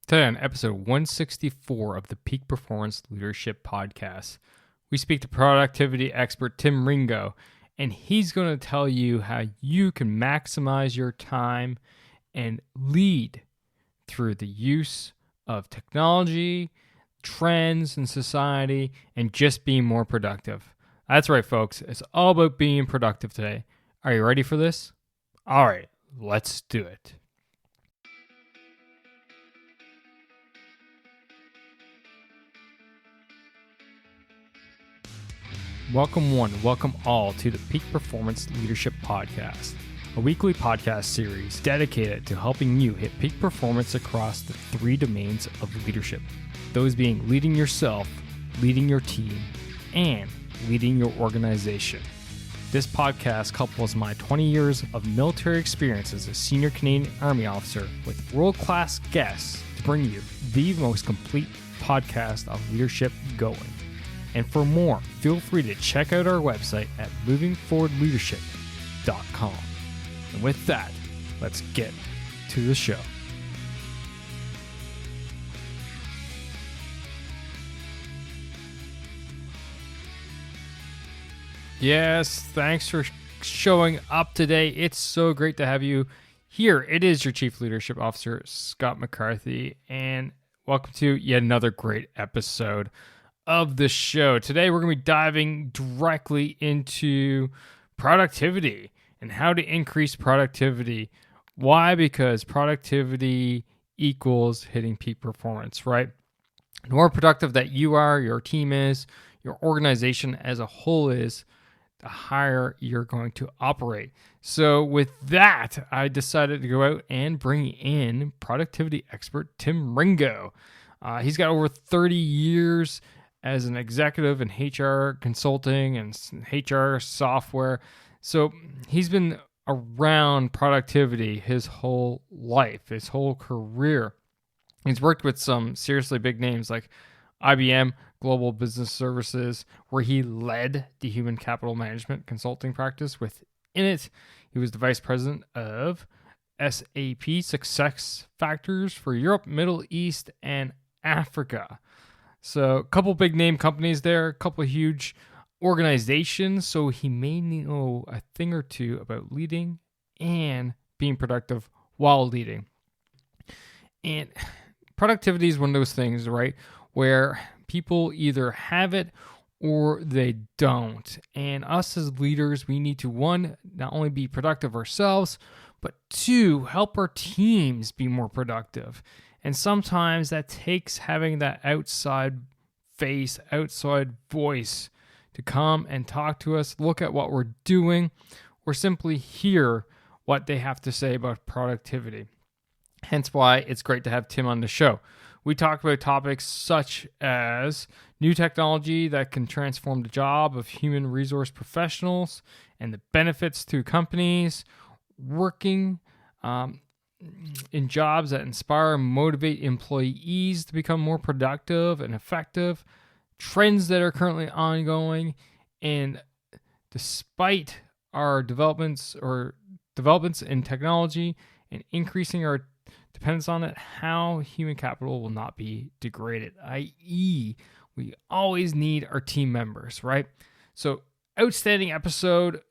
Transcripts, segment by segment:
Today on episode 164 of the Peak Performance Leadership Podcast, we speak to productivity expert Tim Ringo, and he's going to tell you how you can maximize your time and lead through the use of technology, trends in society, and just being more productive. That's right, folks. It's all about being productive today. Are you ready for this? All right, let's do it. Welcome one, welcome all to the Peak Performance Leadership Podcast, a weekly podcast series dedicated to helping you hit peak performance across the three domains of leadership. Those being leading yourself, leading your team, and leading your organization. This podcast couples my 20 years of military experience as a senior Canadian Army officer with world-class guests to bring you the most complete podcast of leadership going. And for more, feel free to check out our website at movingforwardleadership.com. And with that, let's get to the show. Yes, thanks for showing up today. It's so great to have you here. It is your Chief Leadership Officer, Scott McCarthy, and welcome to yet another great episode of the show. Today we're going to be diving directly into productivity and how to increase productivity. Why? Because productivity equals hitting peak performance, right? The more productive that you are, your team is, your organization as a whole is, the higher you're going to operate. So with that, I decided to go out and bring in productivity expert Tim Ringo. He's got over 30 years as an executive in HR consulting and HR software. So he's been around productivity his whole life, his whole career. He's worked with some seriously big names like IBM Global Business Services, where he led the human capital management consulting practice. Within it, he was the vice president of SAP Success Factors for Europe, Middle East, and Africa. So a couple big name companies there, a couple huge organizations. So he may know a thing or two about leading and being productive while leading. And productivity is one of those things, right, where people either have it or they don't. And us as leaders, we need to, one, not only be productive ourselves, but two, help our teams be more productive. And sometimes that takes having that outside face, outside voice to come and talk to us, look at what we're doing, or simply hear what they have to say about productivity. Hence why it's great to have Tim on the show. We talk about topics such as new technology that can transform the job of human resource professionals and the benefits to companies, working in jobs that inspire and motivate employees to become more productive and effective, trends that are currently ongoing, and despite our developments in technology and increasing our dependence on it, how human capital will not be degraded, i.e., we always need our team members, right? So, outstanding episode.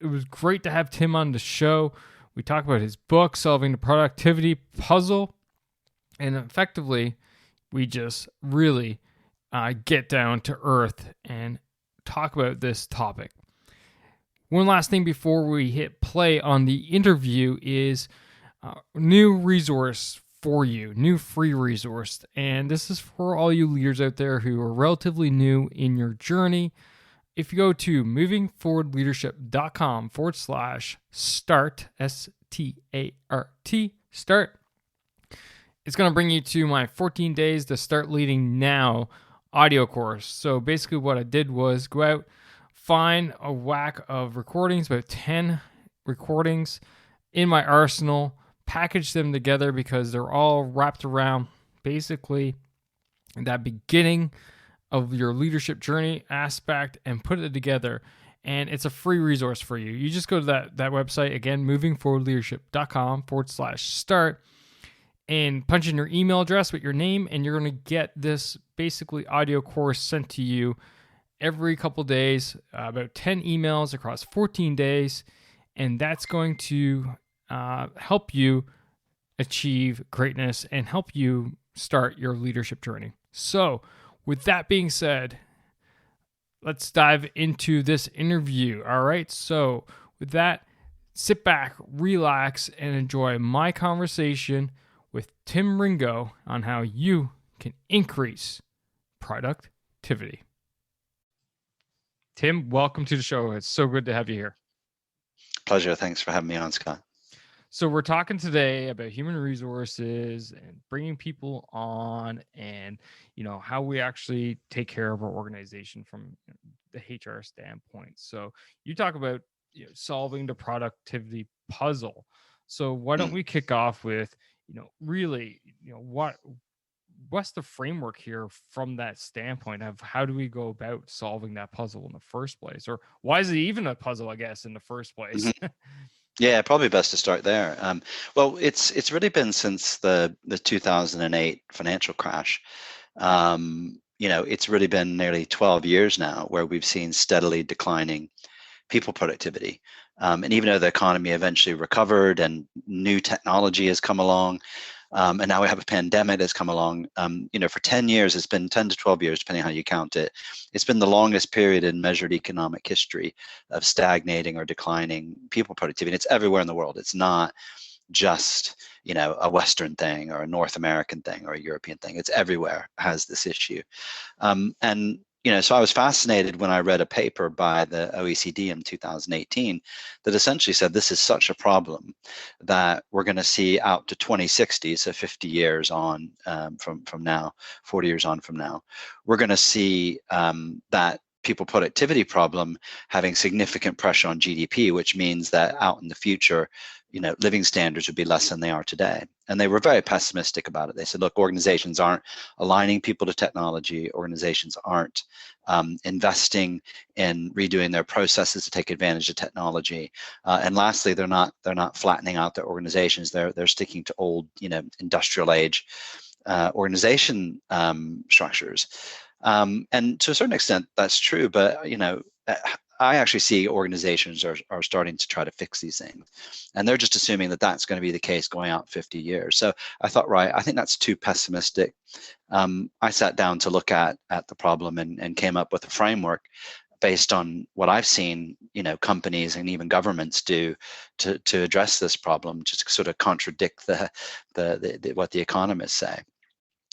It was great to have Tim on the show. We talk about his book, Solving the Productivity Puzzle, and effectively, we just really get down to earth and talk about this topic. One last thing before we hit play on the interview is new resource for you, new free resource, and this is for all you leaders out there who are relatively new in your journey. If you go to movingforwardleadership.com/start, START, start, it's going to bring you to my 14 days to start leading now audio course. So basically what I did was go out, find a whack of recordings, about 10 recordings in my arsenal, package them together because they're all wrapped around basically that beginning of your leadership journey aspect, and put it together. And it's a free resource for you. You just go to that website, again, movingforwardleadership.com/start. and punch in your email address with your name, and you're going to get this basically audio course sent to you every couple days, about 10 emails across 14 days. And that's going to help you achieve greatness and help you start your leadership journey. So, with that being said, let's dive into this interview. All right. So, with that, sit back, relax, and enjoy my conversation with Tim Ringo on how you can increase productivity. Tim, welcome to the show. It's so good to have you here. Pleasure. Thanks for having me on, Scott. So we're talking today about human resources and bringing people on, and how we actually take care of our organization from the HR standpoint. So you talk about solving the productivity puzzle. So why don't we kick off with really what's the framework here from that standpoint of how do we go about solving that puzzle in the first place, or why is it even a puzzle, I guess, in the first place? Mm-hmm. Yeah, probably best to start there. Well, it's really been since the 2008 financial crash. It's really been nearly 12 years now where we've seen steadily declining people productivity. And even though the economy eventually recovered and new technology has come along, and now we have a pandemic that's come along, for 10 years, it's been 10 to 12 years, depending on how you count it. It's been the longest period in measured economic history of stagnating or declining people productivity. And it's everywhere in the world. It's not just, a Western thing or a North American thing or a European thing. It's everywhere has this issue. And so I was fascinated when I read a paper by the OECD in 2018 that essentially said this is such a problem that we're going to see out to 2060, so 50 years on from now, 40 years on from now, we're going to see that people productivity problem having significant pressure on GDP, which means that out in the future, living standards would be less than they are today. And they were very pessimistic about it. They said, look, organizations aren't aligning people to technology. Organizations aren't investing in redoing their processes to take advantage of technology. And lastly, they're not flattening out their organizations. They're sticking to old, industrial age organization structures. And to a certain extent, that's true. But I actually see organizations are starting to try to fix these things, and they're just assuming that that's going to be the case going out 50 years. So I thought, right, I think that's too pessimistic. I sat down to look at the problem and came up with a framework based on what I've seen, companies and even governments do to address this problem, just to sort of contradict what the economists say.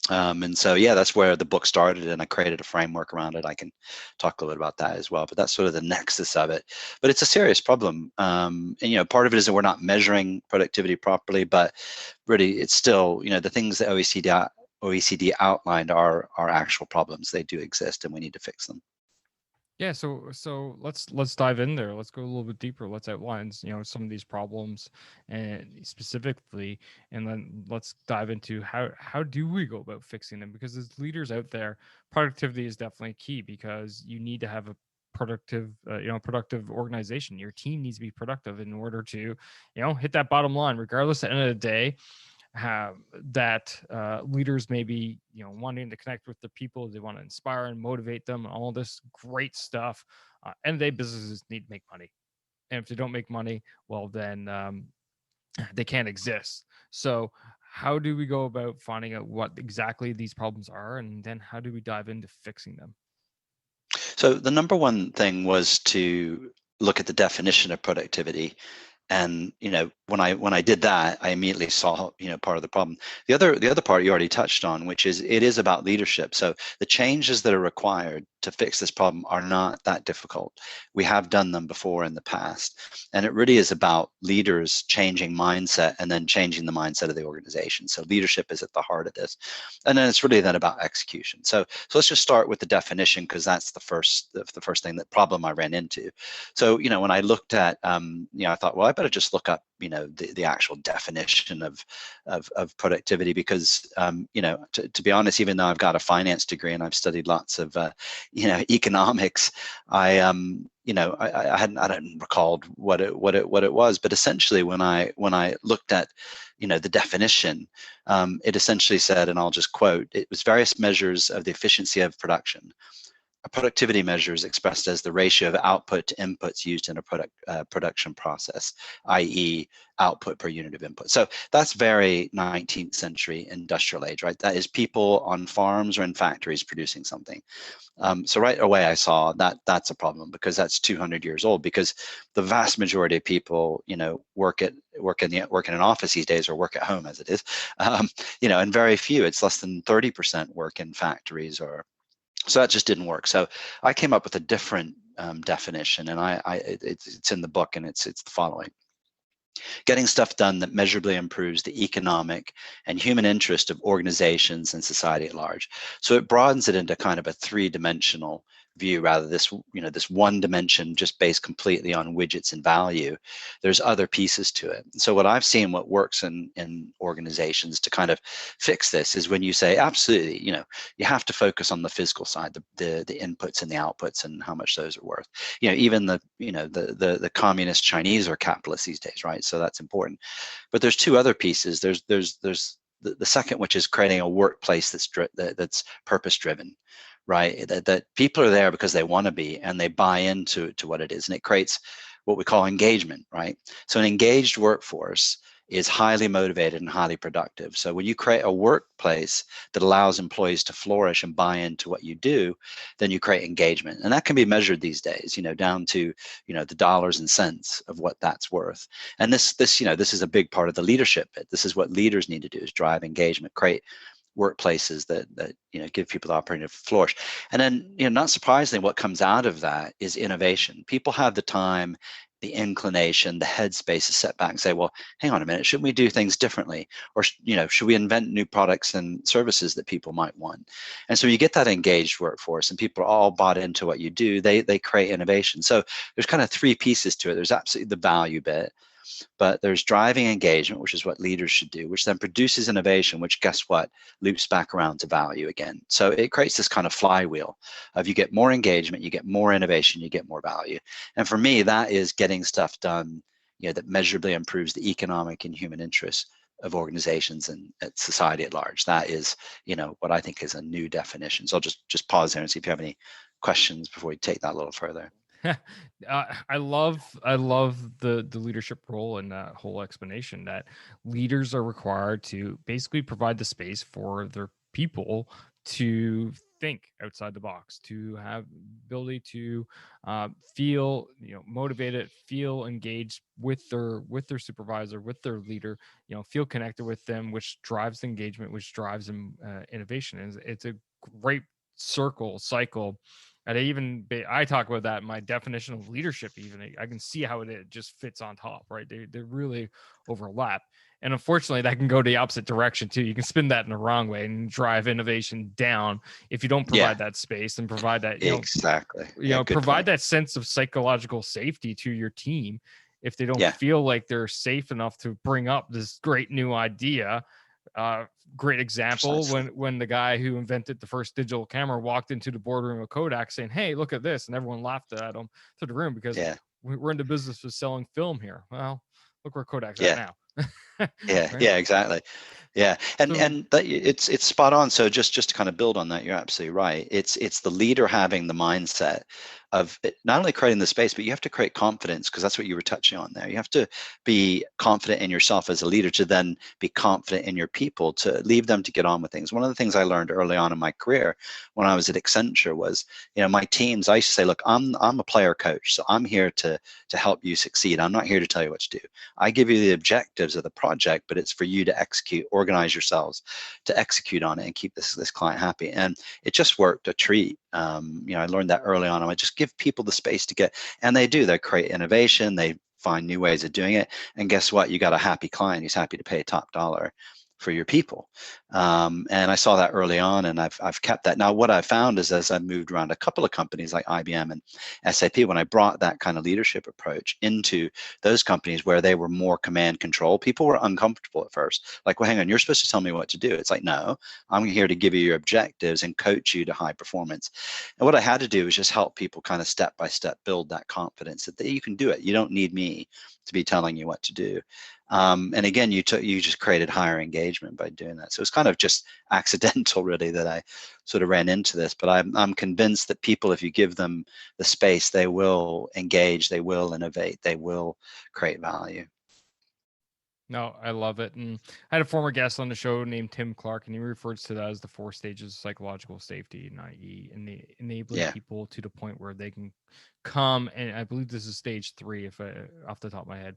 And so, yeah, that's where the book started, and I created a framework around it. I can talk a little bit about that as well, but that's sort of the nexus of it. But it's a serious problem. And, part of it is that we're not measuring productivity properly, but really it's still, the things that OECD outlined are actual problems. They do exist and we need to fix them. Yeah, so let's dive in there. Let's go a little bit deeper. Let's outline, some of these problems and specifically, and then let's dive into how do we go about fixing them? Because as leaders out there, productivity is definitely key, because you need to have a productive organization. Your team needs to be productive in order to, hit that bottom line, regardless at the end of the day. That leaders may be wanting to connect with the people, they want to inspire and motivate them, and all this great stuff, and they businesses need to make money, and if they don't make money, well then they can't exist. So how do we go about finding out what exactly these problems are, and then how do we dive into fixing them? So the number one thing was to look at the definition of productivity. And when I did that, I immediately saw part of the problem. The other part you already touched on, which is it is about leadership. So the changes that are required to fix this problem are not that difficult. We have done them before in the past, and it really is about leaders changing mindset and then changing the mindset of the organization. So leadership is at the heart of this, and then it's really then about execution. So let's just start with the definition, because that's the first thing, that problem I ran into. So when I looked at I thought, well, I better just look up the actual definition of productivity, because to be honest, even though I've got a finance degree and I've studied lots of economics, I hadn't recalled what it was. But essentially, when I looked at the definition, it essentially said, and I'll just quote, it was various measures of the efficiency of production. A productivity measure is expressed as the ratio of output to inputs used in a production process, i.e. output per unit of input. So that's very 19th century industrial age, right? That is people on farms or in factories producing something. So right away I saw that that's a problem, because that's 200 years old, because the vast majority of people, work in an office these days, or work at home as it is, and very few, it's less than 30% work in factories, or so that just didn't work. So I came up with a different definition, and it's in the book, and it's the following: getting stuff done that measurably improves the economic and human interest of organizations and society at large. So it broadens it into kind of a three-dimensional view, rather this one dimension just based completely on widgets and value. There's other pieces to it. So what I've seen, what works in organizations to kind of fix this, is when you say, absolutely, you have to focus on the physical side, the inputs and the outputs, and how much those are worth. Even the communist Chinese are capitalists these days, right? So that's important. But there's two other pieces. There's the second, which is creating a workplace that's purpose driven, right? That people are there because they want to be, and they buy into what it is, and it creates what we call engagement, right? So an engaged workforce is highly motivated and highly productive. So when you create a workplace that allows employees to flourish and buy into what you do, then you create engagement. And that can be measured these days, down to, the dollars and cents of what that's worth. And this is a big part of the leadership bit. This is what leaders need to do, is drive engagement, create workplaces that give people the opportunity to flourish. And then, not surprisingly, what comes out of that is innovation. People have the time, the inclination, the headspace to set back and say, well, hang on a minute, shouldn't we do things differently? Or, should we invent new products and services that people might want? And so you get that engaged workforce, and people are all bought into what you do. They create innovation. So there's kind of three pieces to it. There's absolutely the value bit, but there's driving engagement, which is what leaders should do, which then produces innovation, which, guess what, loops back around to value again. So it creates this kind of flywheel of, you get more engagement, you get more innovation, you get more value. And for me, that is getting stuff done, that measurably improves the economic and human interests of organizations and society at large. That is, what I think is a new definition. So I'll just pause there and see if you have any questions before we take that a little further. I love the leadership role in that whole explanation, that leaders are required to basically provide the space for their people to think outside the box, to have ability to feel motivated, feel engaged with their supervisor, with their leader, feel connected with them, which drives engagement, which drives innovation. And it's a great cycle. And I talk about that in my definition of leadership. Even I can see how it just fits on top, right? They really overlap. And unfortunately, that can go the opposite direction too. You can spin that in the wrong way and drive innovation down if you don't provide that space and provide that, exactly. Provide that sense of psychological safety to your team. If they don't feel like they're safe enough to bring up this great new idea. Great example, precisely, when the guy who invented the first digital camera walked into the boardroom of Kodak saying, "Hey, look at this," and everyone laughed at him to the room, because we're in the business of selling film here. Well, look where Kodak's at now. Right? Exactly. And it's spot on. So just to kind of build on that, you're absolutely right. It's the leader having the mindset of not only creating the space, but you have to create confidence, because that's what you were touching on there. You have to be confident in yourself as a leader to then be confident in your people, to leave them to get on with things. One of the things I learned early on in my career when I was at Accenture was, my teams, I used to say, look, I'm a player coach, so I'm here to help you succeed. I'm not here to tell you what to do. I give you the objectives of the project, but it's for you to execute, organize yourselves to execute on it and keep this client happy. And it just worked a treat. I learned that early on. I just give people the space to get, and they create innovation, they find new ways of doing it. And guess what? You got a happy client who's happy to pay top dollar for your people. And I saw that early on, and I've kept that. Now, what I found is, as I moved around a couple of companies like IBM and SAP, when I brought that kind of leadership approach into those companies where they were more command control, people were uncomfortable at first. Like, well, hang on, you're supposed to tell me what to do. It's like, no, I'm here to give you your objectives and coach you to high performance. And what I had to do was just help people kind of step by step build that confidence that you can do it. You don't need me to be telling you what to do. And again, you just created higher engagement by doing that. So it's kind of just accidental, really, that I sort of ran into this. But I'm convinced that people, if you give them the space, they will engage, they will innovate, they will create value. No, I love it. And I had a former guest on the show named Tim Clark, and he refers to that as the 4 stages of psychological safety, and i.e., enabling Yeah. people to the point where they can come. And I believe this is stage 3, if I, off the top of my head,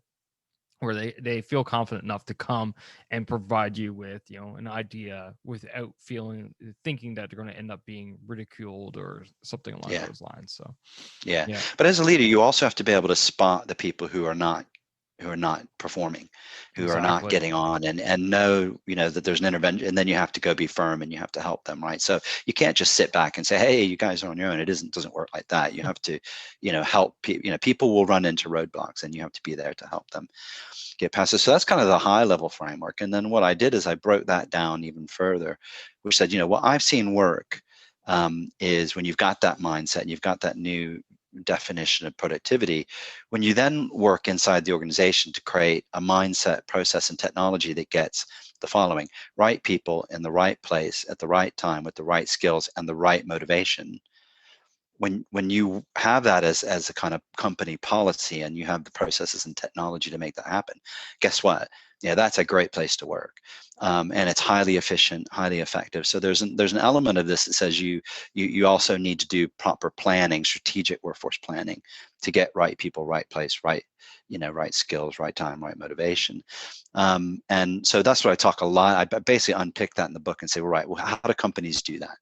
where they feel confident enough to come and provide you with, an idea without thinking that they're going to end up being ridiculed or something along Yeah. those lines. So Yeah. yeah, But as a leader, you also have to be able to spot the people who are not performing, who are not exactly. getting on, and know, that there's an intervention, and then you have to go be firm and you have to help them, right? So you can't just sit back and say, hey, you guys are on your own. It doesn't work like that. You have to, help people. People will run into roadblocks, and you have to be there to help them get past it. So that's kind of the high level framework. And then what I did is I broke that down even further, which said, what I've seen work is when you've got that mindset and you've got that new definition of productivity, when you then work inside the organization to create a mindset, process, and technology that gets the following: right people in the right place at the right time with the right skills and the right motivation. When you have that as a kind of company policy, and you have the processes and technology to make that happen, guess what? Yeah, that's a great place to work, and it's highly efficient, highly effective. So there's an element of this that says you also need to do proper planning, strategic workforce planning, to get right people, right place, right skills, right time, right motivation. And so that's what I talk a lot. I basically unpick that in the book and say, well, right, well, how do companies do that?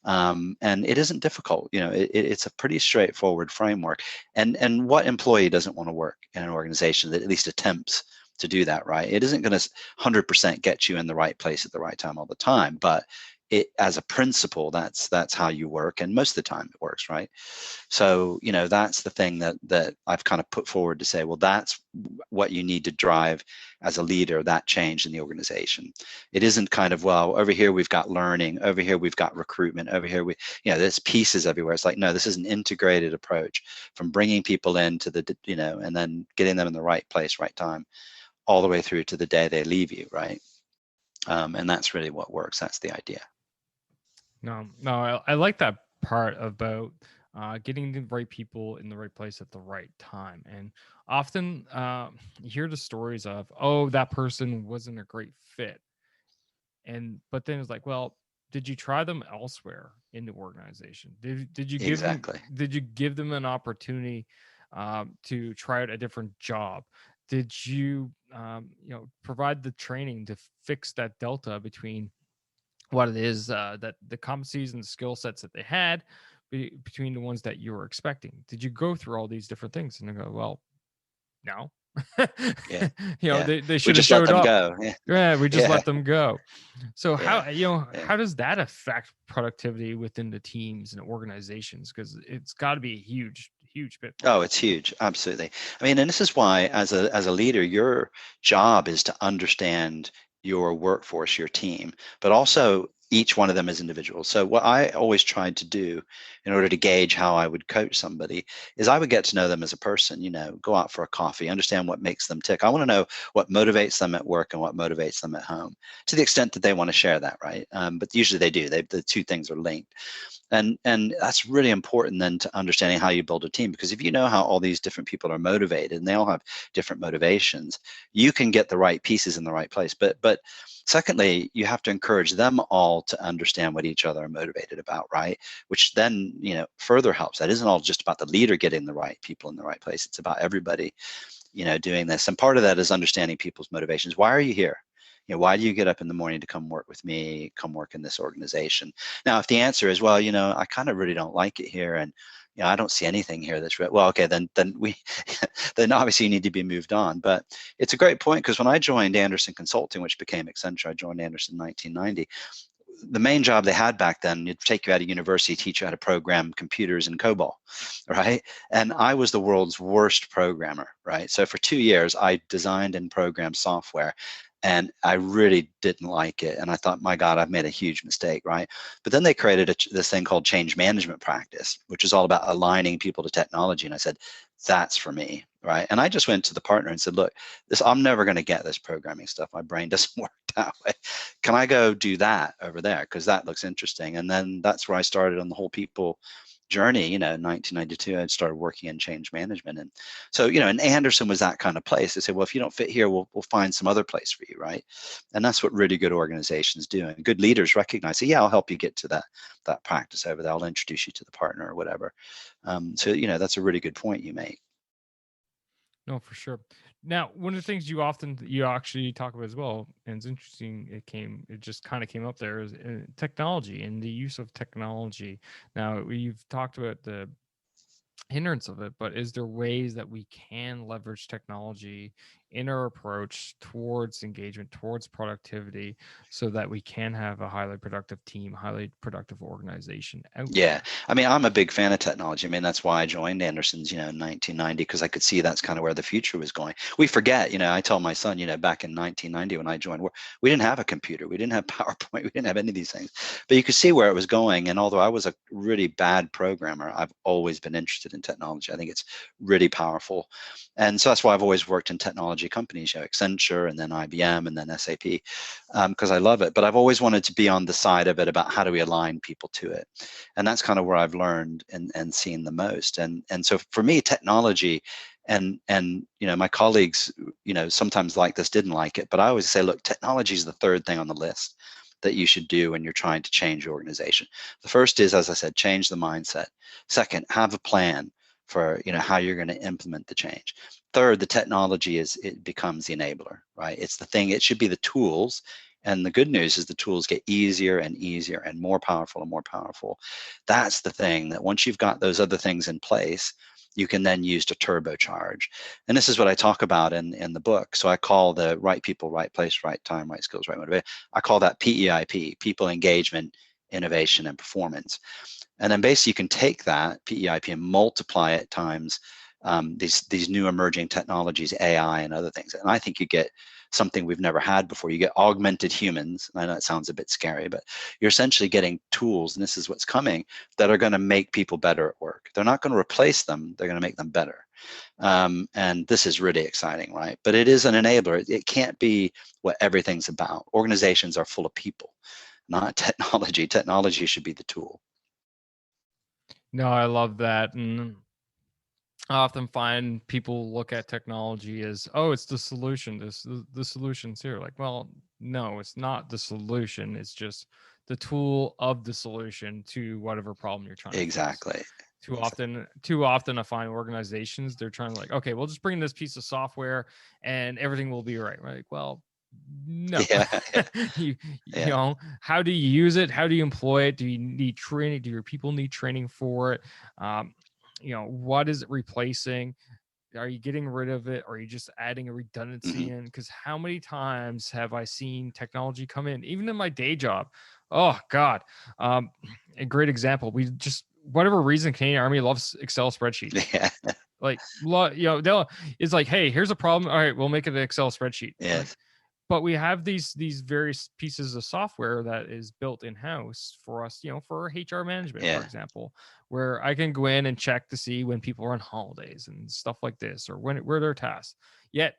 And it isn't difficult. It's a pretty straightforward framework. And what employee doesn't want to work in an organization that at least attempts to do that, right? It isn't going to 100% get you in the right place at the right time all the time, but as a principle, that's how you work, and most of the time it works, right? So that's the thing that I've kind of put forward to say, well, that's what you need to drive as a leader, that change in the organization. It isn't kind of, well, over here we've got learning, over here we've got recruitment, over here there's pieces everywhere. It's like, no, this is an integrated approach, from bringing people into the and then getting them in the right place, right time, all the way through to the day they leave you, right? And that's really what works. That's the idea. No, I like that part about getting the right people in the right place at the right time. And often you hear the stories of, oh, that person wasn't a great fit. But then it's like, well, did you try them elsewhere in the organization? Did you Exactly. give them an opportunity to try out a different job? Did you provide the training to fix that delta between what it is that the competencies and the skill sets that they had between the ones that you were expecting? Did you go through all these different things? And they go, well, no. Yeah. Yeah. They We should have just let showed them up. go. Yeah. Yeah, we just Yeah. let them go. So Yeah. how does that affect productivity within the teams and organizations? Because it's got to be a huge pitfall. Oh, it's huge. Absolutely. I mean, and this is why, as a leader, your job is to understand your workforce, your team, but also each one of them as individuals. So what I always tried to do in order to gauge how I would coach somebody is I would get to know them as a person, go out for a coffee, understand what makes them tick. I want to know what motivates them at work and what motivates them at home, to the extent that they want to share that, right? But usually they do. The two things are linked. And that's really important then, to understanding how you build a team, because if you know how all these different people are motivated and they all have different motivations, you can get the right pieces in the right place. But secondly, you have to encourage them all to understand what each other are motivated about, right? Which then further helps. That isn't all just about the leader getting the right people in the right place. It's about everybody doing this. And part of that is understanding people's motivations. Why are you here? Why do you get up in the morning to come work with me, come work in this organization? Now, if the answer is, well, I kind of really don't like it here, and I don't see anything here that's well, okay, then we then obviously you need to be moved on. But it's a great point, because when I joined Andersen Consulting, which became Accenture, I joined Andersen in 1990. The main job they had back then, you'd take you out of university, teach you how to program computers in COBOL, right? And I was the world's worst programmer, right? So for 2 years, I designed and programmed software, and I really didn't like it. And I thought, my God, I've made a huge mistake, right? But then they created this thing called change management practice, which is all about aligning people to technology. And I said, that's for me. right? And I just went to the partner and said, look, I'm never going to get this programming stuff. My brain doesn't work that way. Can I go do that over there? Because that looks interesting. And then that's where I started on the whole people journey. In 1992, I started working in change management. And so, and Andersen was that kind of place. They said, well, if you don't fit here, we'll find some other place for you, right? And that's what really good organizations do. And good leaders recognize, say, yeah, I'll help you get to that practice over there. I'll introduce you to the partner or whatever. So, that's a really good point you make. No, for sure. Now, one of the things you actually talk about as well, and it's interesting, it just kind of came up there, is technology and the use of technology. Now, we've talked about the hindrance of it, but is there ways that we can leverage technology in our approach towards engagement, towards productivity, so that we can have a highly productive team, highly productive organization out Yeah, there? I mean, I'm a big fan of technology. I mean, that's why I joined Anderson's, in 1990, because I could see that's kind of where the future was going. We forget, I tell my son, back in 1990 when I joined, we didn't have a computer, we didn't have PowerPoint, we didn't have any of these things, but you could see where it was going. And although I was a really bad programmer, I've always been interested in technology. I think it's really powerful. And so that's why I've always worked in technology companies, Accenture and then IBM and then SAP, because I love it. But I've always wanted to be on the side of it about how do we align people to it. And that's kind of where I've learned and seen the most. And so for me, technology and my colleagues, sometimes like this didn't like it, but I always say, look, technology is the third thing on the list that you should do when you're trying to change your organization. The first is, as I said, change the mindset. Second, have a plan for how you're going to implement the change. Third, the technology it becomes the enabler, right? It's the thing, it should be the tools. And the good news is the tools get easier and easier and more powerful and more powerful. That's the thing, that once you've got those other things in place, you can then use to turbocharge. And this is what I talk about in the book. So I call the right people, right place, right time, right skills, right motivation. I call that PEIP, people engagement, innovation, and performance. And then basically you can take that PEIP and multiply it times these new emerging technologies, AI and other things. And I think you get something we've never had before. You get augmented humans. I know it sounds a bit scary, but you're essentially getting tools, and this is what's coming, that are going to make people better at work. They're not going to replace them. They're going to make them better. And this is really exciting, right? But it is an enabler. It can't be what everything's about. Organizations are full of people, not technology. Technology should be the tool. No, I love that. And I often find people look at technology as, oh, it's the solution. The solution's here. Like, well, no, it's not the solution. It's just the tool of the solution to whatever problem you're trying to fix. Exactly. Too often I find organizations, they're trying to, like, okay, we'll just bring this piece of software and everything will be right. Like, well, no. Yeah. you Yeah. know, how do you use it? How do you employ it? Do you need training? Do your people need training for it? What is it replacing? Are you getting rid of it? Or are you just adding a redundancy in? Because how many times have I seen technology come in, even in my day job? Oh God. A great example. We just, whatever reason, Canadian Army loves Excel spreadsheets. Yeah. Like, it's like, hey, here's a problem. All right, we'll make it an Excel spreadsheet. Yes. Like, but we have these various pieces of software that is built in house for us, for HR management, for example, where I can go in and check to see when people are on holidays and stuff like this, or where they're tasks. Yet,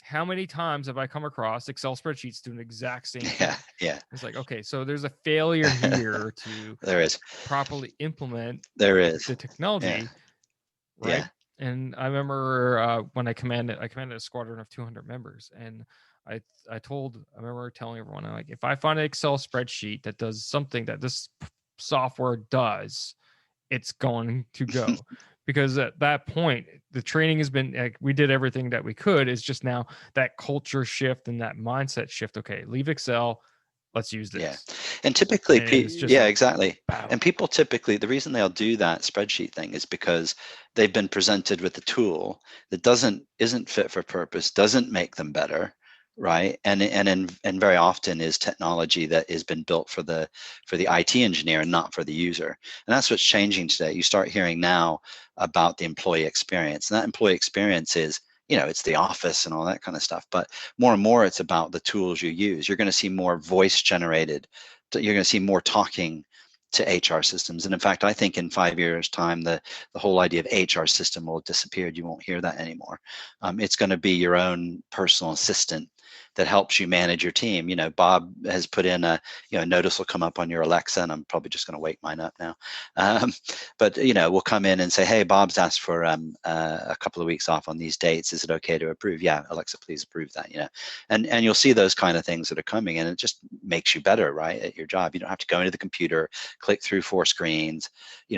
how many times have I come across Excel spreadsheets doing the exact same thing? Yeah. It's like, okay, so there's a failure here to There is properly implement the technology, right? Yeah. And I remember when I commanded a squadron of 200 members, and I remember telling everyone, I'm like, if I find an Excel spreadsheet that does something that this software does, it's going to go. Because at that point, the training has been, like, we did everything that we could. It's just now that culture shift and that mindset shift. Okay, leave Excel. Let's use this. Yeah. And typically, exactly. Wow. And people typically, the reason they'll do that spreadsheet thing is because they've been presented with a tool that isn't fit for purpose, doesn't make them better, right? And very often is technology that has been built for the IT engineer and not for the user. And that's what's changing today. You start hearing now about the employee experience, and that employee experience is, it's the office and all that kind of stuff, but more and more it's about the tools you use. You're going to see more voice generated. You're going to see more talking to HR systems. And in fact, I think in 5 years' time, the whole idea of HR system will have disappeared. You won't hear that anymore. It's going to be your own personal assistant that helps you manage your team. Bob has put in a notice will come up on your Alexa, and I'm probably just going to wake mine up now. But we'll come in and say, hey, Bob's asked for a couple of weeks off on these dates. Is it okay to approve? Yeah, Alexa, please approve that. And you'll see those kind of things that are coming, and it just makes you better, right, at your job. You don't have to go into the computer, click through 4 screens,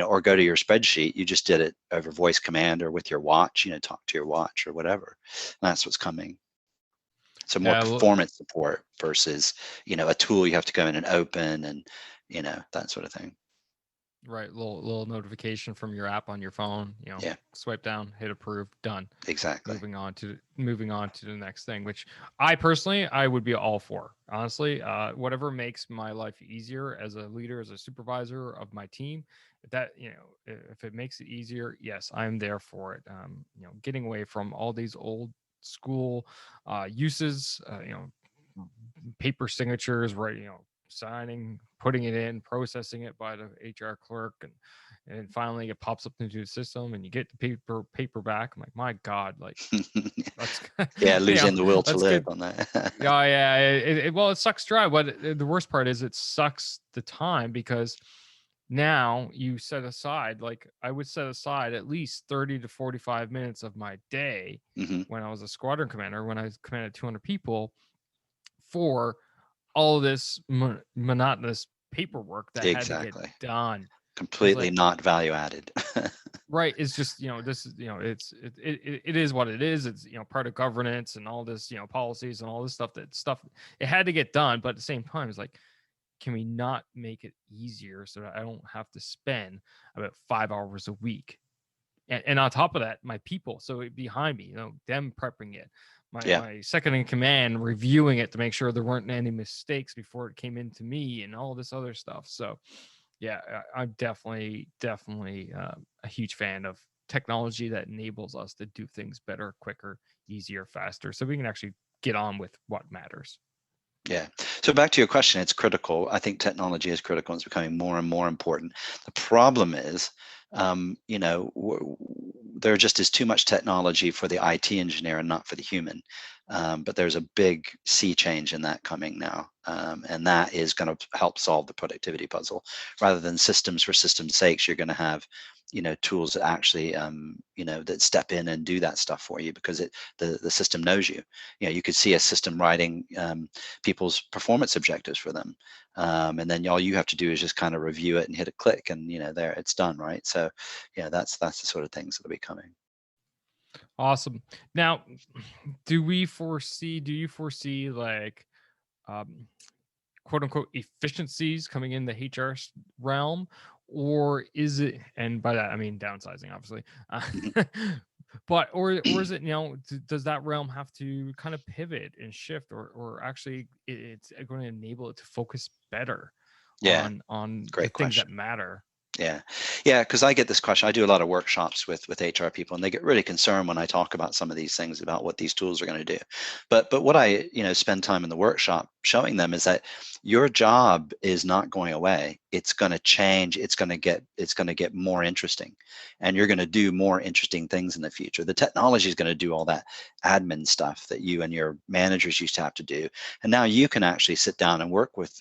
or go to your spreadsheet. You just did it over voice command or with your watch. Talk to your watch or whatever. And that's what's coming. So more performance support versus, a tool you have to go in and open and, that sort of thing. Right. Little notification from your app on your phone, swipe down, hit approve, done. Exactly. Moving on to the next thing, which I personally, I would be all for, honestly. Whatever makes my life easier as a leader, as a supervisor of my team, if it makes it easier, yes, I'm there for it. Getting away from all these old school uses, paper signatures, right? Signing, putting it in, processing it by the HR clerk, and finally it pops up into the system, and you get the paper back. I'm like, my God, like that's yeah, losing the will to live good. on that. Yeah. It sucks dry, but the worst part is it sucks the time, because now you set aside, like I would set aside at least 30 to 45 minutes of my day when I was a squadron commander, when I commanded 200 people, for all this monotonous paperwork that had to get done. Completely not value added. Right. It's just, this is, it is what it is. It's, part of governance and all this, policies and all this stuff, it had to get done. But at the same time, it's like, can we not make it easier so that I don't have to spend about 5 hours a week? And on top of that, my people, so behind me, them prepping it, my second in command reviewing it to make sure there weren't any mistakes before it came into me, and all this other stuff. So yeah, I'm definitely a huge fan of technology that enables us to do things better, quicker, easier, faster, so we can actually get on with what matters. Yeah. So back to your question, it's critical. I think technology is critical. It's becoming more and more important. The problem is, there just is too much technology for the IT engineer and not for the human. But there's a big sea change in that coming now. And that is going to help solve the productivity puzzle. Rather than systems for system's sakes, you're going to have tools that actually that step in and do that stuff for you, because the system knows you. You could see a system writing people's performance objectives for them, and then all you have to do is just kind of review it and hit a click, and there it's done, right? So that's the sort of things that will be coming. Awesome. Now, do you foresee like quote unquote efficiencies coming in the HR realm, or is it, and by that I mean downsizing, obviously, but or is it, does that realm have to kind of pivot and shift, or actually it's going to enable it to focus better on the things that matter? Yeah, because I get this question. I do a lot of workshops with HR people, and they get really concerned when I talk about some of these things, about what these tools are going to do. But what I spend time in the workshop showing them is that your job is not going away. It's going to change. It's going to get more interesting, and you're going to do more interesting things in the future. The technology is going to do all that admin stuff that you and your managers used to have to do, and now you can actually sit down and work with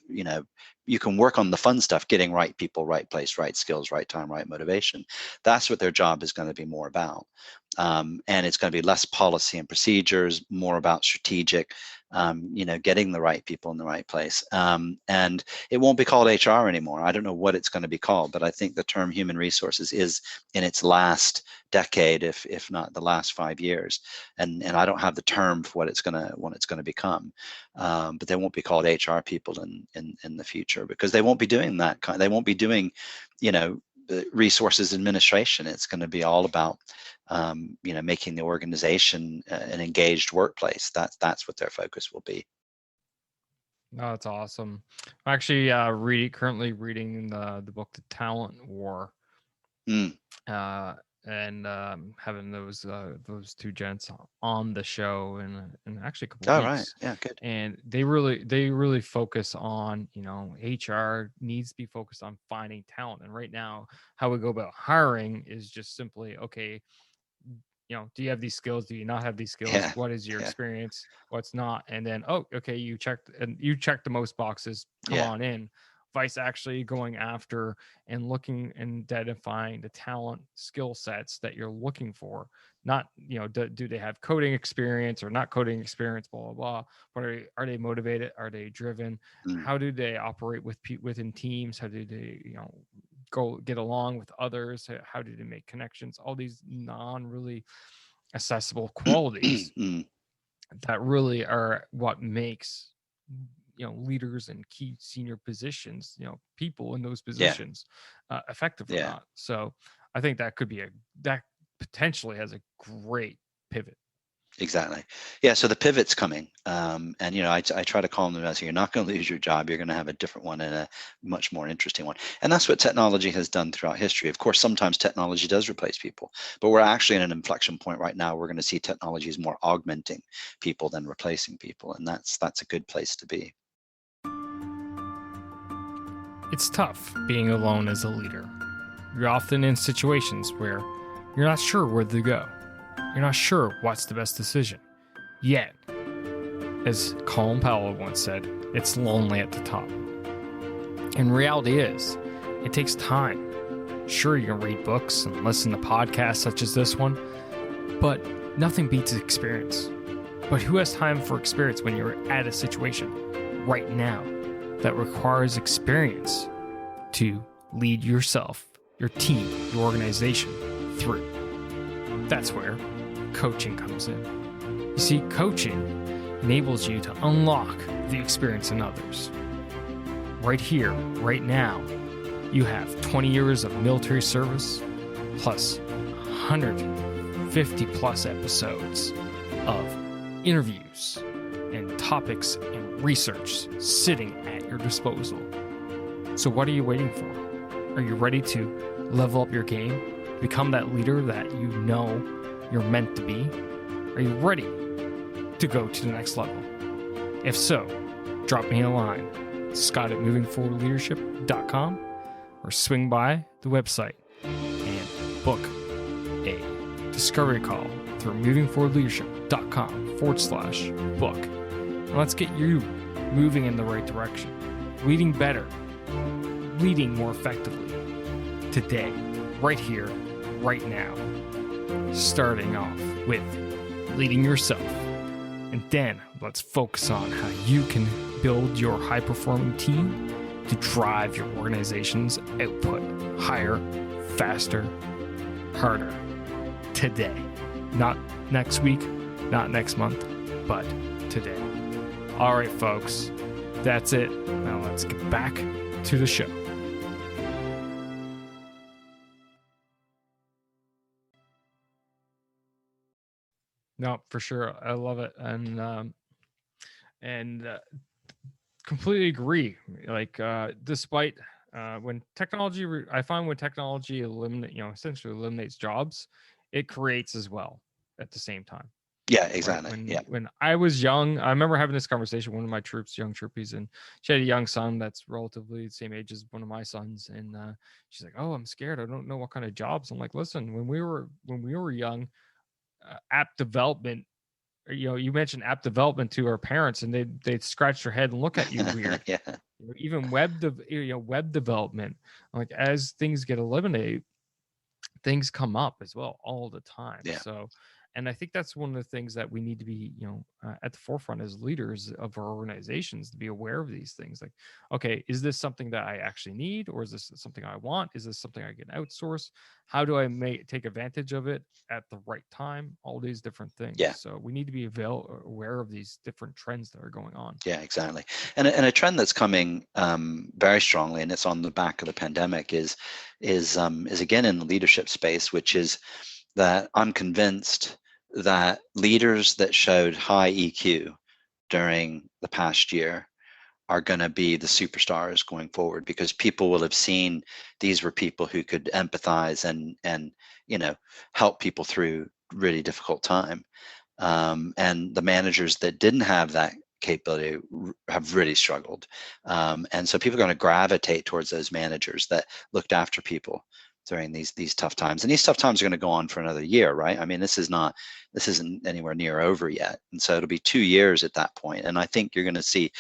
you can work on the fun stuff, getting right people, right place, right skills, right time, right motivation. That's what their job is going to be more about. And it's going to be less policy and procedures, more about strategic, getting the right people in the right place. And it won't be called HR anymore. I don't know what it's going to be called, but I think the term human resources is in its last decade, if not the last 5 years. And I don't have the term for what it's going to become. But they won't be called HR people in the future, because they won't be doing that they won't be doing, resources administration. It's going to be all about making the organization an engaged workplace. That's what their focus will be. Oh, that's awesome. I'm actually currently reading the book The Talent War. and having those two gents on the show in actually a couple Oh, right. weeks, Yeah, good. and they really focus on, HR needs to be focused on finding talent. And right now, how we go about hiring is just simply, okay, do you have these skills? Do you not have these skills? Yeah, What is your yeah, experience? What's not? And then, oh, okay, you checked the most boxes. Come yeah. on in. Vice actually going after and looking and identifying the talent skill sets that you're looking for. Not, do they have coding experience or not coding experience, blah, blah, blah. But are they motivated? Are they driven? Mm, How do they operate within teams? How do they, go get along with others? How do they make connections? All these non really accessible qualities mm, that really are what makes leaders in key senior positions, people in those yeah, positions, effective or yeah. not. So I think that potentially has a great pivot. Exactly. Yeah. So the pivot's coming. And, I try to calm them as you're not going to lose your job. You're going to have a different one and a much more interesting one. And that's what technology has done throughout history. Of course, sometimes technology does replace people, but we're actually in an inflection point right now. We're going to see technology is more augmenting people than replacing people. And that's a good place to be. It's tough being alone as a leader. You're often in situations where you're not sure where to go. You're not sure what's the best decision. Yet, as Colin Powell once said, it's lonely at the top. And reality is, it takes time. Sure, you can read books and listen to podcasts such as this one, but nothing beats experience. But who has time for experience when you're at a situation right now that requires experience to lead yourself, your team, your organization through? That's where coaching comes in. You see, coaching enables you to unlock the experience in others. Right here, right now, you have 20 years of military service, plus 150 plus episodes of interviews and topics and research sitting at your disposal. So what are you waiting for? Are you ready to level up your game, become that leader that you know you're meant to be? Are you ready to go to the next level? If so, drop me a line, scott@movingforwardleadership.com, or swing by the website and book a discovery call through movingforwardleadership.com/book. And let's get you moving in the right direction, leading better, leading more effectively today, right here, right now. Starting off with leading yourself. And then let's focus on how you can build your high-performing team to drive your organization's output higher, faster, harder today. Not next week, not next month, but today. All right, folks, that's it. Now let's get back to the show. No, for sure. I love it. And completely agree. Like, despite when technology, I find when technology essentially eliminates jobs, it creates as well at the same time. Yeah, Right. exactly. Yeah. When I was young, I remember having this conversation with one of my young troopies, and she had a young son that's relatively the same age as one of my sons. And she's like, "Oh, I'm scared. I don't know what kind of jobs." I'm like, "Listen, when we were young, app development, you mentioned app development to our parents, and they'd scratch their head and look at you weird. Yeah. Even web development, like as things get eliminated, things come up as well all the time. Yeah. So, and I think that's one of the things that we need to be, at the forefront as leaders of our organizations, to be aware of these things. Like, okay, is this something that I actually need, or is this something I want? Is this something I can outsource? How do I take advantage of it at the right time? All these different things. Yeah. So we need to be aware of these different trends that are going on. Yeah, exactly. And a trend that's coming very strongly, and it's on the back of the pandemic, is again in the leadership space, which is that I'm convinced that leaders that showed high EQ during the past year are going to be the superstars going forward, because people will have seen these were people who could empathize and help people through really difficult time. And the managers that didn't have that capability have really struggled. And so people are going to gravitate towards those managers that looked after people during these tough times. And these tough times are going to go on for another year, right? I mean, this isn't anywhere near over yet. And so it'll be 2 years at that point. And I think you're going to see,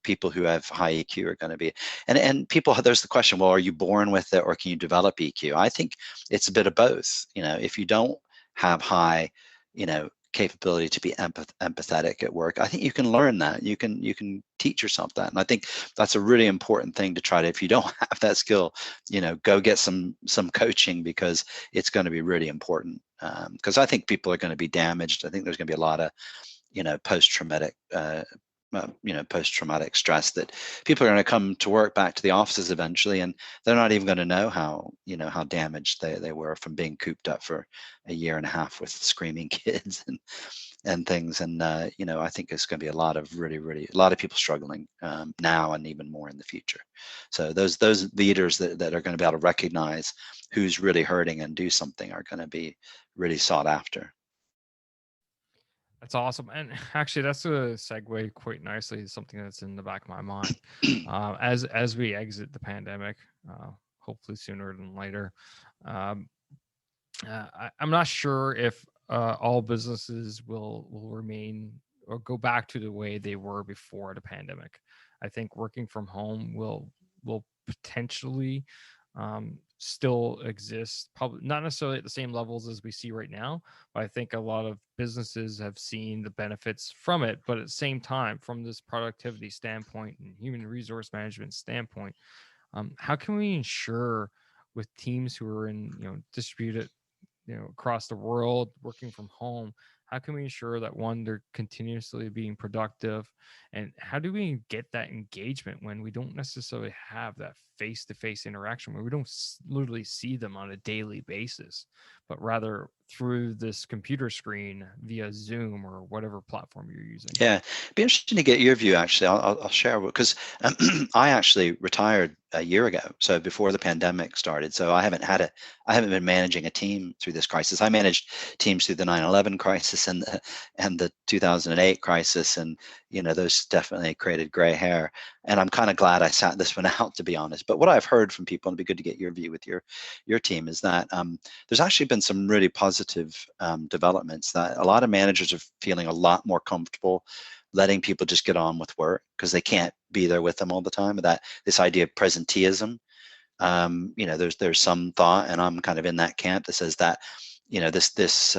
people who have high EQ are going to be, and people, there's the question, well, are you born with it or can you develop EQ? I think it's a bit of both. If you don't have high, capability to be empathetic at work, I think you can learn that. You can teach yourself that, and I think that's a really important thing to try to. If you don't have that skill, go get some coaching, because it's going to be really important. Because I think people are going to be damaged. I think there's going to be a lot of post-traumatic post-traumatic stress, that people are going to come to work back to the offices eventually, and they're not even going to know how damaged they were from being cooped up for a year and a half with screaming kids and things. And I think there's going to be a lot of a lot of people struggling now, and even more in the future. So those leaders that are going to be able to recognize who's really hurting and do something are going to be really sought after. That's awesome. And actually, that's a segue quite nicely to something that's in the back of my mind. As we exit the pandemic, hopefully sooner than later, um, I'm not sure if all businesses will remain or go back to the way they were before the pandemic. I think working from home will potentially still exist, probably not necessarily at the same levels as we see right now, but I think a lot of businesses have seen the benefits from it. But at the same time, from this productivity standpoint and human resource management standpoint, how can we ensure with teams who are in distributed across the world working from home, how can we ensure that, one, they're continuously being productive, and how do we get that engagement when we don't necessarily have that face-to-face interaction, where we don't literally see them on a daily basis, but rather through this computer screen via Zoom or whatever platform you're using? Yeah, it'd be interesting to get your view. Actually, I'll share, because I actually retired a year ago, so before the pandemic started. So I haven't been managing a team through this crisis. I managed teams through the 9/11 crisis and the 2008 crisis, and those definitely created gray hair. And I'm kind of glad I sat this one out, to be honest. But what I've heard from people, and it'd be good to get your view with your team, is that there's actually been some really positive developments, that a lot of managers are feeling a lot more comfortable letting people just get on with work, because they can't be there with them all the time. That this idea of presenteeism, there's some thought, and I'm kind of in that camp, that says that this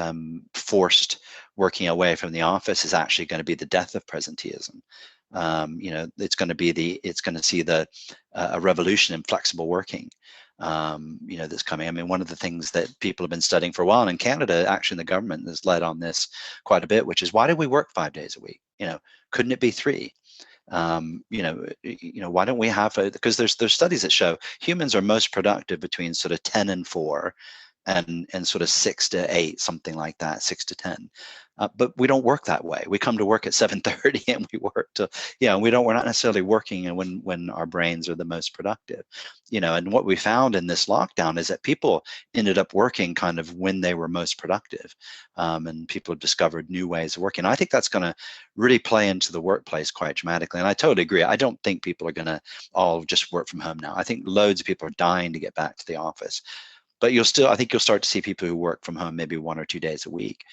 forced working away from the office is actually going to be the death of presenteeism. It's going to see a revolution in flexible working. That's coming. I mean, one of the things that people have been studying for a while, and in Canada, actually, the government has led on this quite a bit, which is, why do we work 5 days a week? Couldn't it be 3? Why don't we have because there's studies that show humans are most productive between sort of 10 and 4, and sort of 6 to 8, something like that, 6 to 10. But we don't work that way. We come to work at 7:30 and we work to, we're not necessarily working and when our brains are the most productive. And what we found in this lockdown is that people ended up working kind of when they were most productive. And people have discovered new ways of working. I think that's going to really play into the workplace quite dramatically. And I totally agree. I don't think people are going to all just work from home now. I think loads of people are dying to get back to the office. But I think you'll start to see people who work from home maybe 1 or 2 days a week,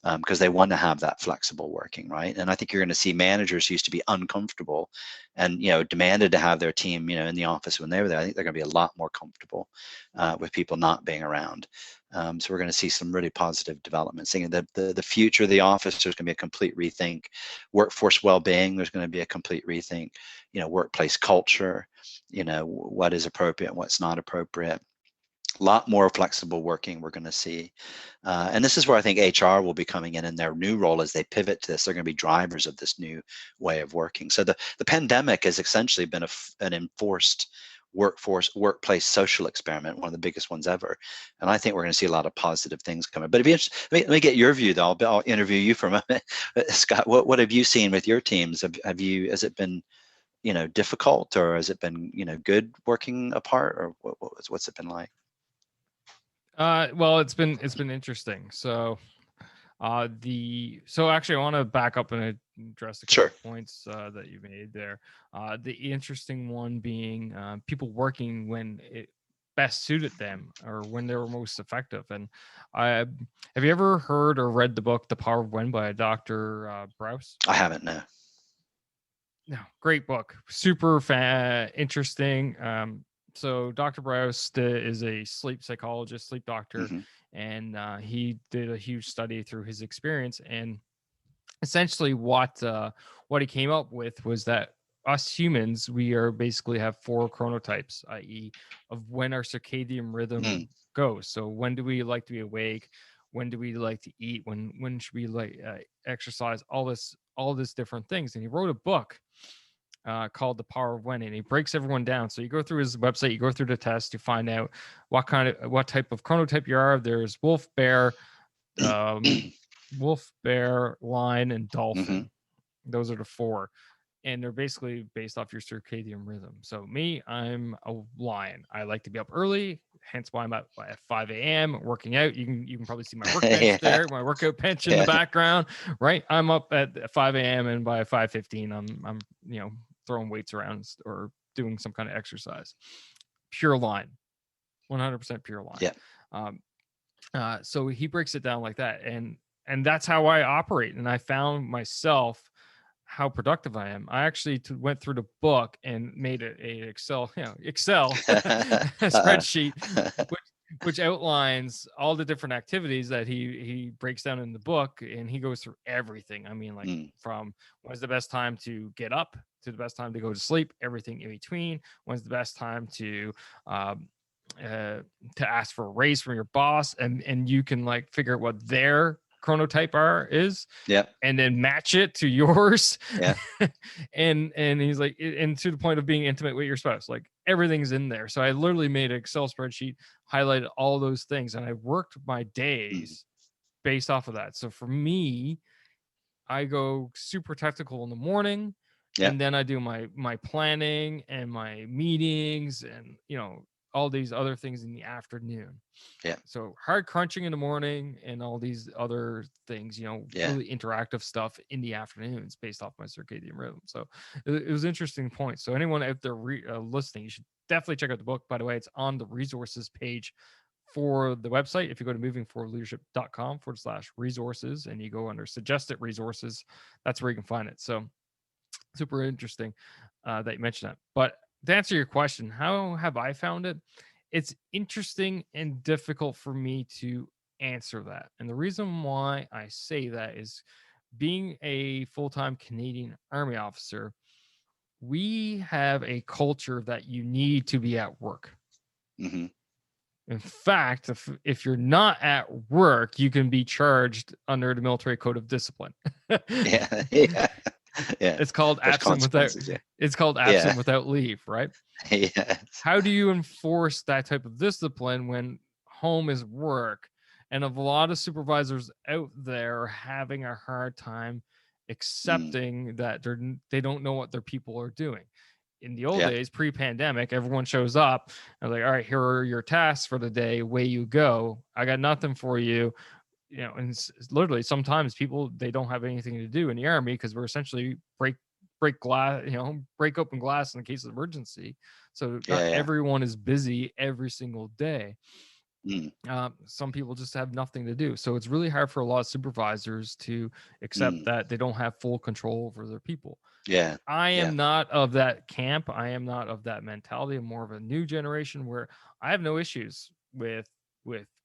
because they want to have that flexible working, right? And I think you're going to see managers who used to be uncomfortable and demanded to have their team in the office when they were there. I think they're going to be a lot more comfortable with people not being around. So we're going to see some really positive developments. Thinking that the future of the office, there's going to be a complete rethink. Workforce well-being, there's going to be a complete rethink. Workplace culture, what is appropriate and what's not appropriate. A lot more flexible working we're going to see. And this is where I think HR will be coming in their new role as they pivot to this. They're going to be drivers of this new way of working. So the pandemic has essentially been an enforced workplace social experiment, one of the biggest ones ever. And I think we're going to see a lot of positive things coming. But let me get your view, though. I'll interview you for a moment. Scott, what have you seen with your teams? Has it been difficult, or has it been, good working apart, or what's it been like? Well, it's been interesting. So actually I want to back up and address a couple Sure. of points that you made there. The interesting one being people working when it best suited them or when they were most effective. And have you ever heard or read the book The Power of When by Dr. Browse? I haven't, no. No, great book, super interesting. So Dr. Browse is a sleep psychologist, sleep doctor, Mm-hmm. and he did a huge study through his experience. And essentially, what he came up with was that us humans, we are basically have 4 chronotypes, i.e., of when our circadian rhythm goes. So when do we like to be awake? When do we like to eat? When should we like exercise? All this different things. And he wrote a book called The Power of When, and he breaks everyone down. So you go through his website, you go through the test, you find out what type of chronotype you are. There's wolf, bear, lion, and dolphin. Mm-hmm. Those are the 4, and they're basically based off your circadian rhythm. So me, I'm a lion. I like to be up early, hence why I'm up at 5 a.m. working out. You can probably see my workbench there, my workout bench in the background, right? I'm up at 5 a.m. and by 5:15, I'm throwing weights around or doing some kind of exercise. Pure line, 100% pure line. Yeah. So he breaks it down like that, and that's how I operate. And I found myself how productive I am. I actually went through the book and made a Excel spreadsheet, which outlines all the different activities that he breaks down in the book, and he goes through everything. I mean, like from when's the best time to get up to the best time to go to sleep, everything in between. When's the best time to ask for a raise from your boss, and you can like figure out what their chronotype is, and then match it to yours. and he's like, and to the point of being intimate with your spouse, like everything's in there. So I literally made an Excel spreadsheet, highlighted all those things, and I worked my days based off of that. So for me, I go super technical in the morning, and then I do my planning and my meetings and all these other things in the afternoon. So hard crunching in the morning and all these other things, really interactive stuff in the afternoons based off my circadian rhythm. So it was an interesting point. So anyone out there listening, you should definitely check out the book. By the way, it's on the resources page for the website. If you go to movingforwardleadership.com/resources and you go under suggested resources, that's where you can find it. So super interesting that you mentioned that. But to answer your question, how have I found it? It's interesting and difficult for me to answer that. And the reason why I say that is being a full-time Canadian Army officer, we have a culture that you need to be at work. Mm-hmm. In fact, if you're not at work, you can be charged under the military code of discipline. Yeah. It's called absent without. It's called absent without leave, right? Yes. How do you enforce that type of discipline when home is work? And a lot of supervisors out there are having a hard time accepting that they don't know what their people are doing. In the old days, pre-pandemic, everyone shows up and like, all right, here are your tasks for the day. Away you go. I got nothing for you. And literally sometimes people, they don't have anything to do in the Army because we're essentially break glass, break open glass in the case of emergency. So not everyone is busy every single day. Some people just have nothing to do. So it's really hard for a lot of supervisors to accept that they don't have full control over their people. I am not of that camp. I am not of that mentality. I'm more of a new generation where I have no issues with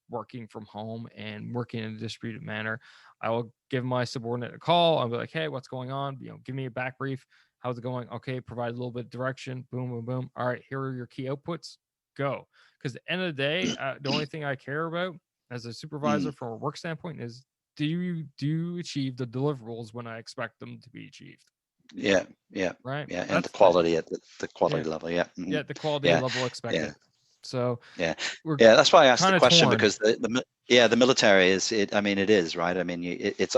working from home and working in a distributed manner. I will give my subordinate a call. I'll be like, hey, what's going on? Give me a back brief. How's it going? Okay, provide a little bit of direction. Boom, boom, boom. All right, here are your key outputs. Go. Because at the end of the day, the only thing I care about as a supervisor from a work standpoint is do you achieve the deliverables when I expect them to be achieved? Right. And the quality at the quality level. The quality level expected. So Yeah, we're yeah. That's why I asked the kind of question, torn. because the military is it. I mean, it is right. I mean, it's.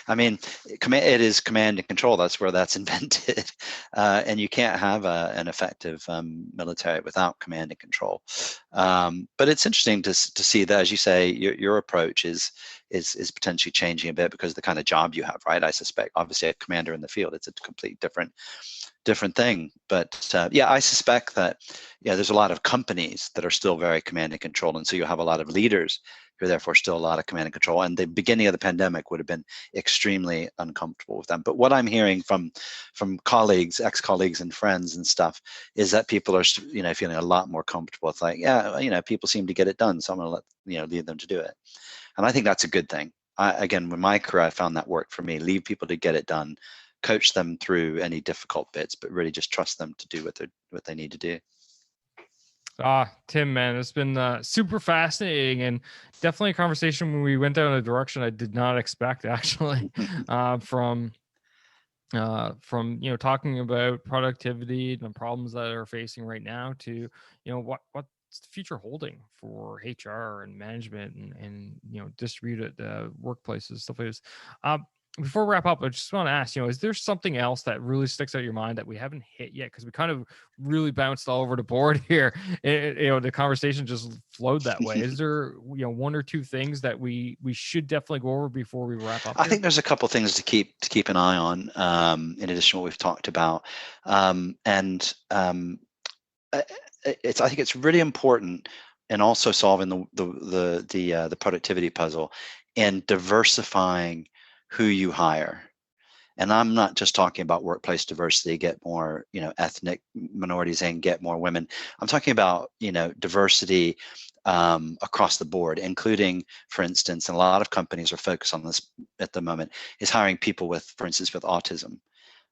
I mean, it is command and control. That's where that's invented, and you can't have an effective military without command and control. But it's interesting to see that, as you say, your approach is potentially changing a bit because of the kind of job you have, right? I suspect, obviously, a commander in the field, it's a completely different thing. But yeah, I suspect that there's a lot of companies that are still very command and control, and so you have a lot of leaders who are therefore still a lot of command and control. And the beginning of the pandemic would have been extremely uncomfortable with them. But what I'm hearing from colleagues, ex-colleagues, and friends and stuff is that people are feeling a lot more comfortable. It's like, people seem to get it done, so I'm going to leave them to do it. And I think that's a good thing. Again, with my career, I found that worked for me. Leave people to get it done, coach them through any difficult bits, but really just trust them to do what they need to do. Tim, man, it's been super fascinating, and definitely a conversation when we went down a direction I did not expect, actually, from talking about productivity and the problems that are facing right now to what's the future holding for HR and management and distributed workplaces, stuff like this. Before we wrap up, I just want to ask, is there something else that really sticks out in your mind that we haven't hit yet? Because we kind of really bounced all over the board here. The conversation just flowed that way. Is there, one or two things that we should definitely go over before we wrap up I think there's a couple things to keep an eye on, in addition to what we've talked about. I think it's really important in also solving the productivity puzzle and diversifying who you hire. And I'm not just talking about workplace diversity, get more, ethnic minorities in, get more women. I'm talking about, diversity across the board, including, for instance, and a lot of companies are focused on this at the moment, is hiring people with, for instance, with autism.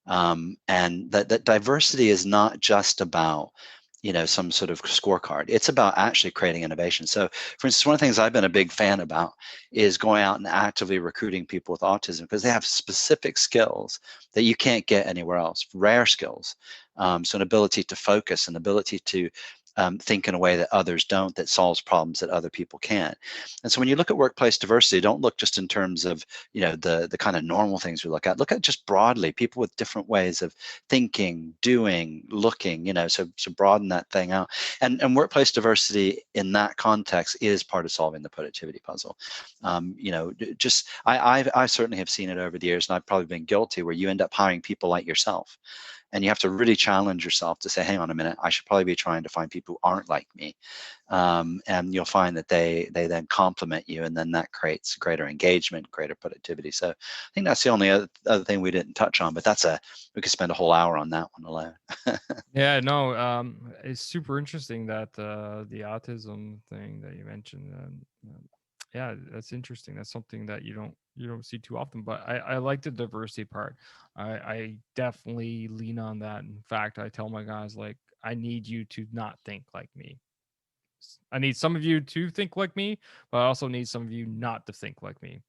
And that diversity is not just about some sort of scorecard. It's about actually creating innovation. So, for instance, one of the things I've been a big fan about is going out and actively recruiting people with autism, because they have specific skills that you can't get anywhere else, rare skills. So an ability to focus, an ability to think in a way that others don't, that solves problems that other people can't. And so when you look at workplace diversity, don't look just in terms of the kind of normal things we look at. Look at just broadly people with different ways of thinking, doing, looking. So broaden that thing out. And workplace diversity in that context is part of solving the productivity puzzle. I certainly have seen it over the years, and I've probably been guilty, where you end up hiring people like yourself. And you have to really challenge yourself to say, hang on a minute, I should probably be trying to find people who aren't like me. And you'll find that they then complement you, and then that creates greater engagement, greater productivity. So I think that's the only other thing we didn't touch on, but we could spend a whole hour on that one alone. Yeah, no, it's super interesting that the autism thing that you mentioned. Yeah, that's interesting. That's something that you don't see too often. But I like the diversity part. I definitely lean on that. In fact, I tell my guys, like, I need you to not think like me. I need some of you to think like me, but I also need some of you not to think like me.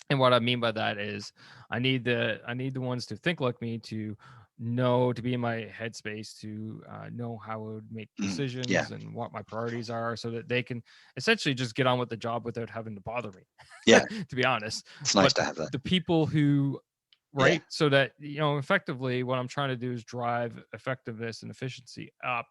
And what I mean by that is I need the ones to think like me, to know, to be in my headspace, to know how I would make decisions Yeah. and what my priorities are, so that they can essentially just get on with the job without having to bother me. Yeah. To be honest. It's nice But to have that. the people who, right? Yeah. So that, effectively what I'm trying to do is drive effectiveness and efficiency up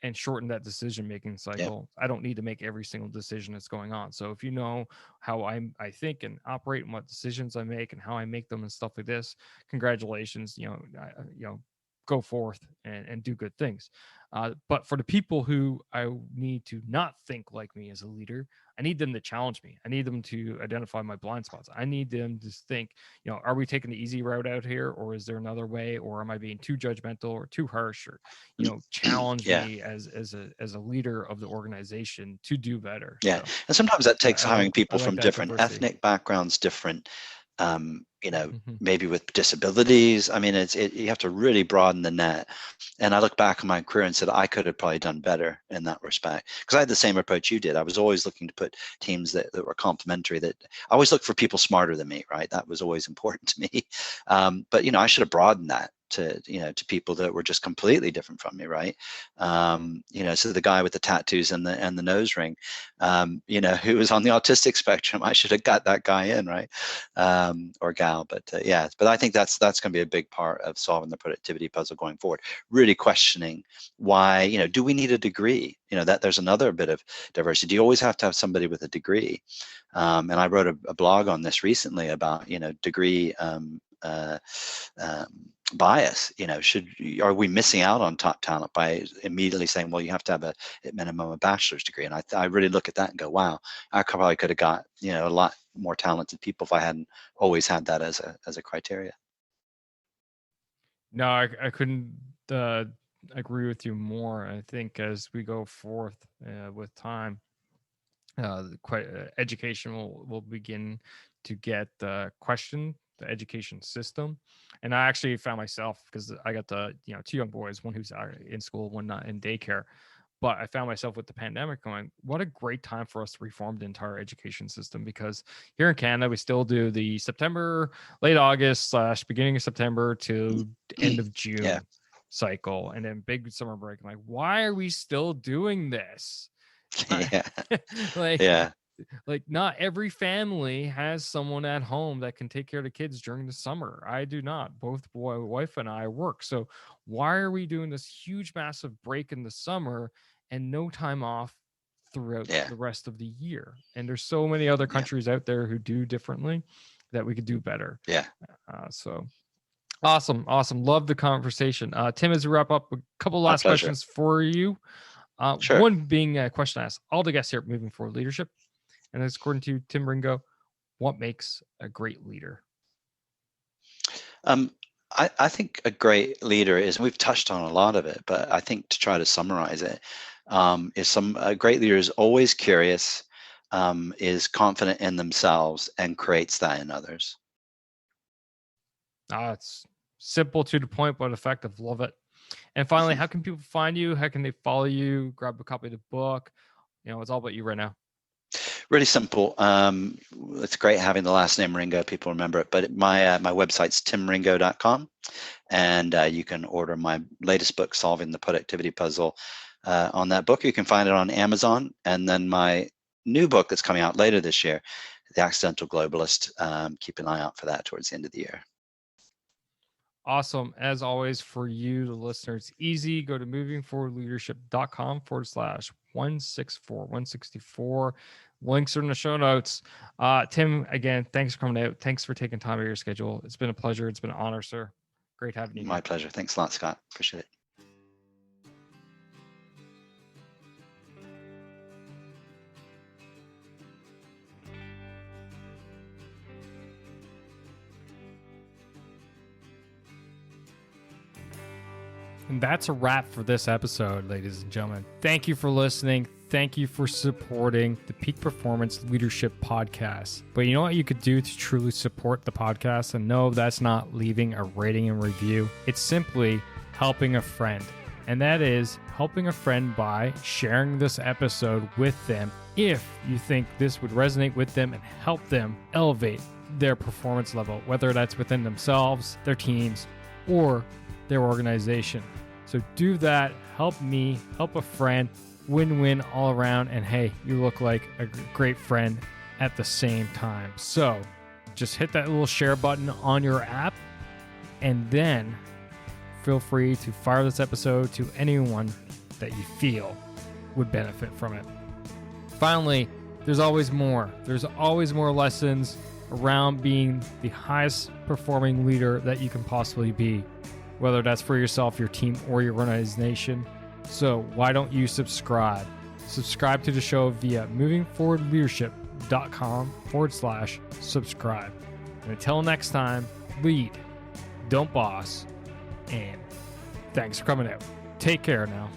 and shorten that decision making cycle. I don't need to make every single decision that's going on. So if you know how I think and operate, and what decisions I make and how I make them and stuff like this, congratulations, go forth and do good things. But for the people who I need to not think like me as a leader, I need them to challenge me. I need them to identify my blind spots. I need them to think, are we taking the easy route out here, or is there another way, or am I being too judgmental or too harsh, or challenge me as a leader of the organization to do better. Yeah. So, and sometimes that takes hiring people I like from that different diversity. ethnic backgrounds, different maybe with disabilities. I mean, you have to really broaden the net. And I look back on my career and said I could have probably done better in that respect, because I had the same approach you did. I was always looking to put teams that were complementary. That I always looked for people smarter than me, right? That was always important to me. But I should have broadened that to people that were just completely different from me, right? So the guy with the tattoos and the nose ring, who was on the autistic spectrum, I should have got that guy in, right? Or gal, but I think that's going to be a big part of solving the productivity puzzle going forward. Really questioning why, do we need a degree? That there's another bit of diversity. Do you always have to have somebody with a degree? And I wrote a blog on this recently about, degree bias. Are we missing out on top talent by immediately saying, well, you have to have at minimum a bachelor's degree? And I really look at that and go, wow, I probably could have got, a lot more talented people if I hadn't always had that as a criteria. No, I couldn't agree with you more. I think as we go forth with time, education will begin to get questioned, the education system. And I actually found myself, because I got two young boys, one who's in school, one not in daycare. But I found myself with the pandemic going, what a great time for us to reform the entire education system, because here in Canada, we still do the September, late August / beginning of September to end of June cycle, and then big summer break. I'm like, why are we still doing this? Like not every family has someone at home that can take care of the kids during the summer. I do not. Both wife and I work. So why are we doing this huge, massive break in the summer and no time off throughout the rest of the year? And there's so many other countries out there who do differently that we could do better. So awesome. Love the conversation. Tim, as we wrap up, a couple last questions for you. Sure. One being a question I asked all the guests here at Moving Forward Leadership. And that's according to Tim Ringo, what makes a great leader? I think a great leader is, we've touched on a lot of it, but I think to try to summarize it, a great leader is always curious, is confident in themselves, and creates that in others. It's simple, to the point, but effective. Love it. And finally, how can people find you? How can they follow you? Grab a copy of the book? It's all about you right now. Really simple. It's great having the last name Ringo. People remember it. But my website's timringo.com, and you can order my latest book, Solving the Productivity Puzzle, on that book. You can find it on Amazon. And then my new book that's coming out later this year, The Accidental Globalist. Keep an eye out for that towards the end of the year. Awesome. As always, for you, the listeners, easy. Go to movingforwardleadership.com/164. Links are in the show notes. Tim, again, thanks for coming out. Thanks for taking time out of your schedule. It's been a pleasure. It's been an honor, sir. Great having you. My pleasure. Thanks a lot, Scott. Appreciate it. And that's a wrap for this episode, ladies and gentlemen. Thank you for listening. Thank you for supporting the Peak Performance Leadership Podcast. But you know what you could do to truly support the podcast? And no, that's not leaving a rating and review. It's simply helping a friend. And that is helping a friend by sharing this episode with them if you think this would resonate with them and help them elevate their performance level, whether that's within themselves, their teams, or their organization. So do that. Help me, help a friend, win-win all around. And hey, you look like a great friend at the same time. So just hit that little share button on your app, and then feel free to fire this episode to anyone that you feel would benefit from it. Finally, there's always more. There's always more lessons around being the highest performing leader that you can possibly be, whether that's for yourself, your team, or your organization. So why don't you subscribe? Subscribe to the show via movingforwardleadership.com/subscribe. And until next time, lead, don't boss, and thanks for coming out. Take care now.